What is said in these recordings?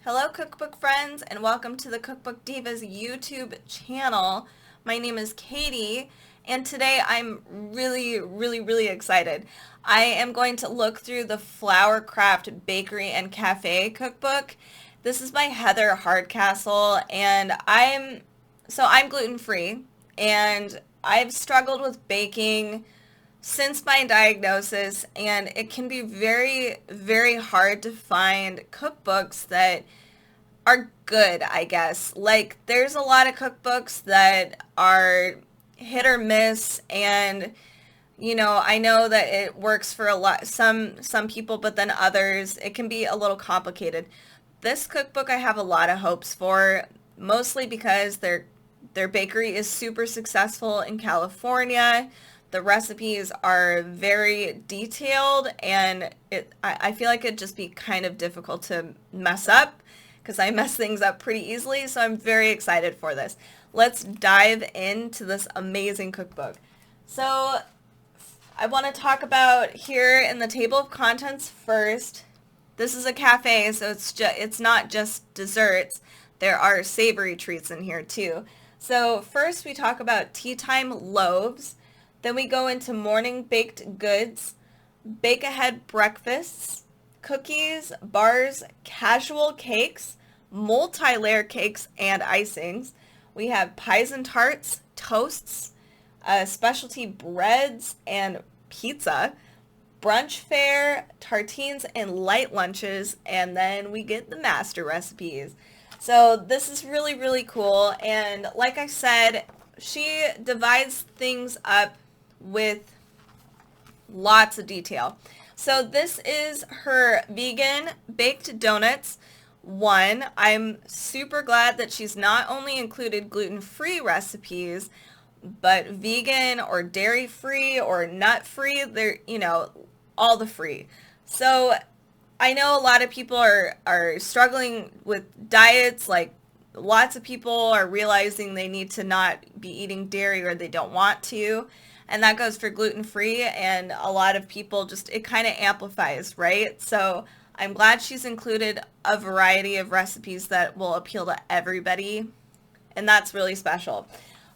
Hello cookbook friends and welcome to the Cookbook Divas YouTube channel. My name is Katie and today I'm really excited. I am going to look through the Flour Craft Bakery and Cafe cookbook. This is by Heather Hardcastle and I'm gluten-free and I've struggled with baking since my diagnosis, and it can be very hard to find cookbooks that are good, I guess. Like, there's a lot of cookbooks that are hit or miss, and I know that it works for some people, but then others it can be a little complicated. This cookbook I have a lot of hopes for, mostly because their bakery is super successful in California. The recipes are very detailed, and I feel like it'd just be kind of difficult to mess up because I mess things up pretty easily, so I'm very excited for this. Let's dive into this amazing cookbook. So I want to talk about here in the table of contents first. This is a cafe, so it's not just desserts. There are savory treats in here too. So first we talk about tea time loaves. Then we go into morning baked goods, bake-ahead breakfasts, cookies, bars, casual cakes, multi-layer cakes and icings. We have pies and tarts, toasts, specialty breads and pizza, brunch fare, tartines and light lunches, and then we get the master recipes. So this is really cool, and like I said, she divides things up with lots of detail. So this is her vegan baked donuts one. I'm super glad that she's not only included gluten-free recipes, but vegan or dairy-free or nut-free. They're, all the free. So I know a lot of people are struggling with diets. Like, lots of people are realizing they need to not be eating dairy or they don't want to. And that goes for gluten-free, and a lot of people just, it kind of amplifies, right? So I'm glad she's included a variety of recipes that will appeal to everybody, and that's really special.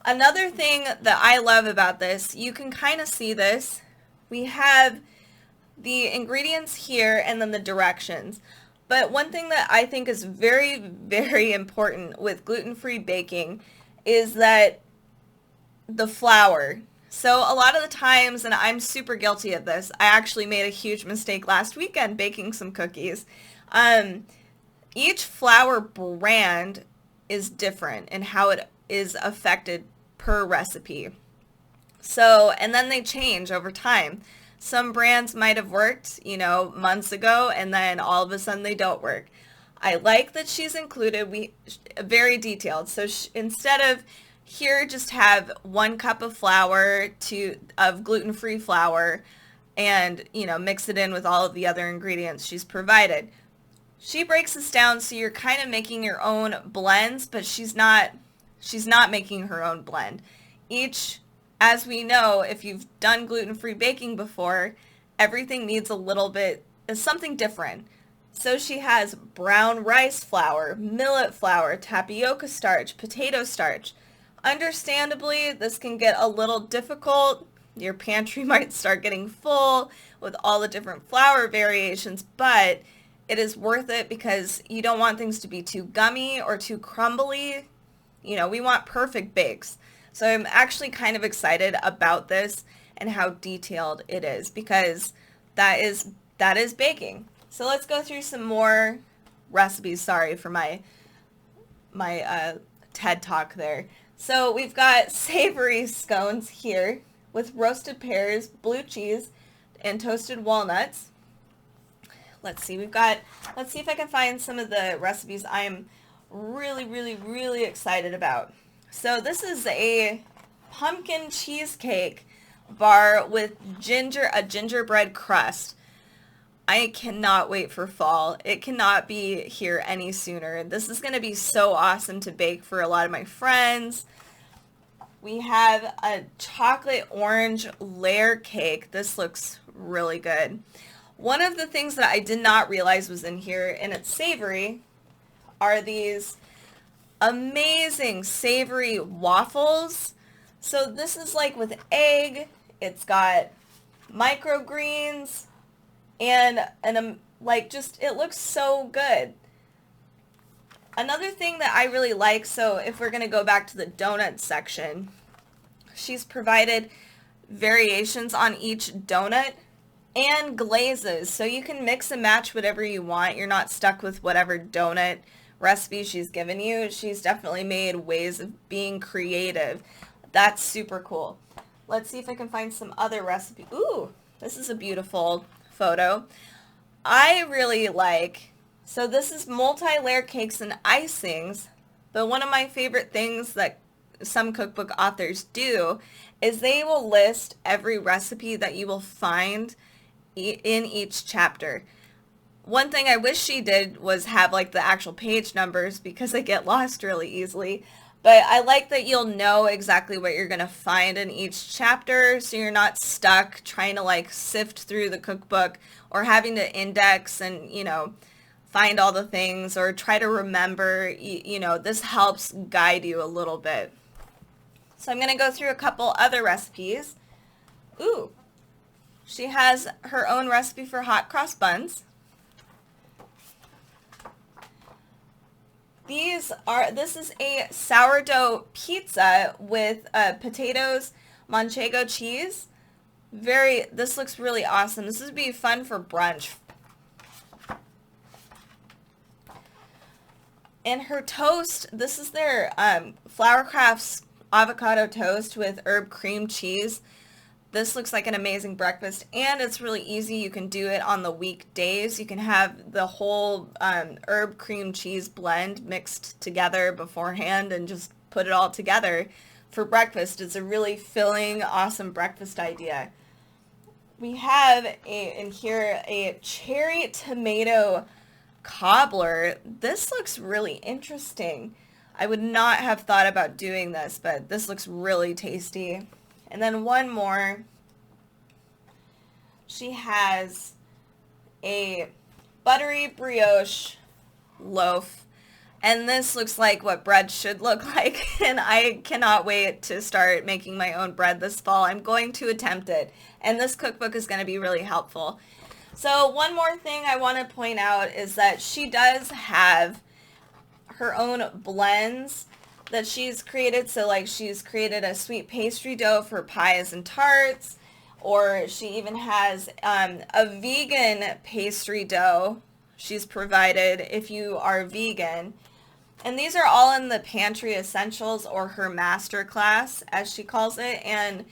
Another thing that I love about this, you can kind of see this. We have the ingredients here and then the directions. But one thing that I think is very important with gluten-free baking is that the flour. So a lot of the times, and I'm super guilty of this, I actually made a huge mistake last weekend baking some cookies. Each flour brand is different in how it is affected per recipe. So, and then they change over time. Some brands might have worked, months ago, and then all of a sudden they don't work. I like that she's included very detailed. So instead of here, just have 1 cup of flour of gluten-free flour and, mix it in with all of the other ingredients she's provided. She breaks this down so you're kind of making your own blends, but she's not making her own blend. As we know, if you've done gluten-free baking before, everything needs a little bit of something different. So she has brown rice flour, millet flour, tapioca starch, potato starch. Understandably, this can get a little difficult. Your pantry might start getting full with all the different flour variations, but it is worth it because you don't want things to be too gummy or too crumbly. We want perfect bakes. So I'm actually kind of excited about this and how detailed it is, because that is baking. So let's go through some more recipes. Sorry for my TED talk there. So we've got savory scones here with roasted pears, blue cheese, and toasted walnuts. Let's see if I can find some of the recipes I am really excited about. So this is a pumpkin cheesecake bar with a gingerbread crust. I cannot wait for fall. It cannot be here any sooner. This is going to be so awesome to bake for a lot of my friends. We have a chocolate orange layer cake. This looks really good. One of the things that I did not realize was in here, and it's savory, are these amazing savory waffles. So this is like with egg, it's got microgreens, and like just, it looks so good. Another thing that I really like, so if we're going to go back to the donut section, she's provided variations on each donut and glazes, so you can mix and match whatever you want. You're not stuck with whatever donut recipe she's given you. She's definitely made ways of being creative. That's super cool. Let's see if I can find some other recipe. Ooh, this is a beautiful photo. I really like, so this is multi-layer cakes and icings, but one of my favorite things that some cookbook authors do is they will list every recipe that you will find in each chapter. One thing I wish she did was have like the actual page numbers, because I get lost really easily. But I like that you'll know exactly what you're going to find in each chapter, so you're not stuck trying to like sift through the cookbook or having to index and, you know, find all the things or try to remember. You know, this helps guide you a little bit. So I'm going to go through a couple other recipes. Ooh, she has her own recipe for hot cross buns. This is a sourdough pizza with potatoes, manchego cheese. This looks really awesome. This would be fun for brunch. And her toast, this is their Flour Crafts avocado toast with herb cream cheese. This looks like an amazing breakfast, and it's really easy. You can do it on the weekdays. You can have the whole herb cream cheese blend mixed together beforehand and just put it all together for breakfast. It's a really filling, awesome breakfast idea. We have in here a cherry tomato cobbler. This looks really interesting. I would not have thought about doing this, but this looks really tasty. And then one more, she has a buttery brioche loaf, and this looks like what bread should look like, and I cannot wait to start making my own bread this fall. I'm going to attempt it, and this cookbook is going to be really helpful. So one more thing I want to point out is that she does have her own blends that she's created. So like she's created a sweet pastry dough for pies and tarts, or she even has a vegan pastry dough she's provided if you are vegan. And these are all in the Pantry Essentials, or her master class as she calls it. And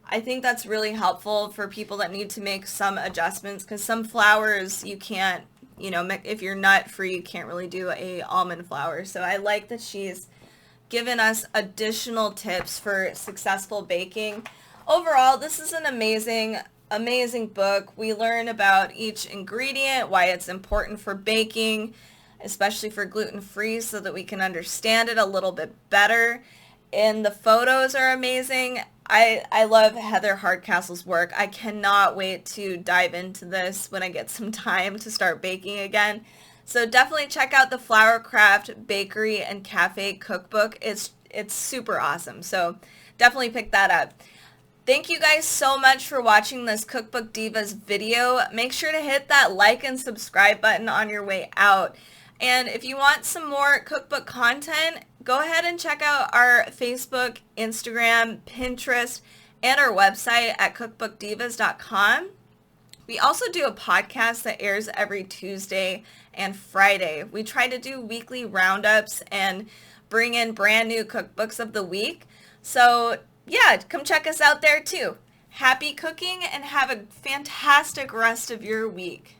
I think that's really helpful for people that need to make some adjustments, because some flours you can't, you know, if you're nut free, you can't really do a almond flour. So I like that she's given us additional tips for successful baking. Overall, this is an amazing book. We learn about each ingredient, why it's important for baking, especially for gluten-free, so that we can understand it a little bit better. And the photos are amazing. I love Heather Hardcastle's work. I cannot wait to dive into this when I get some time to start baking again. So definitely check out the Flourcraft Bakery and Cafe Cookbook. It's super awesome. So definitely pick that up. Thank you guys so much for watching this Cookbook Divas video. Make sure to hit that like and subscribe button on your way out. And if you want some more cookbook content, go ahead and check out our Facebook, Instagram, Pinterest, and our website at cookbookdivas.com. We also do a podcast that airs every Tuesday and Friday. We try to do weekly roundups and bring in brand new cookbooks of the week. So yeah, come check us out there too. Happy cooking and have a fantastic rest of your week.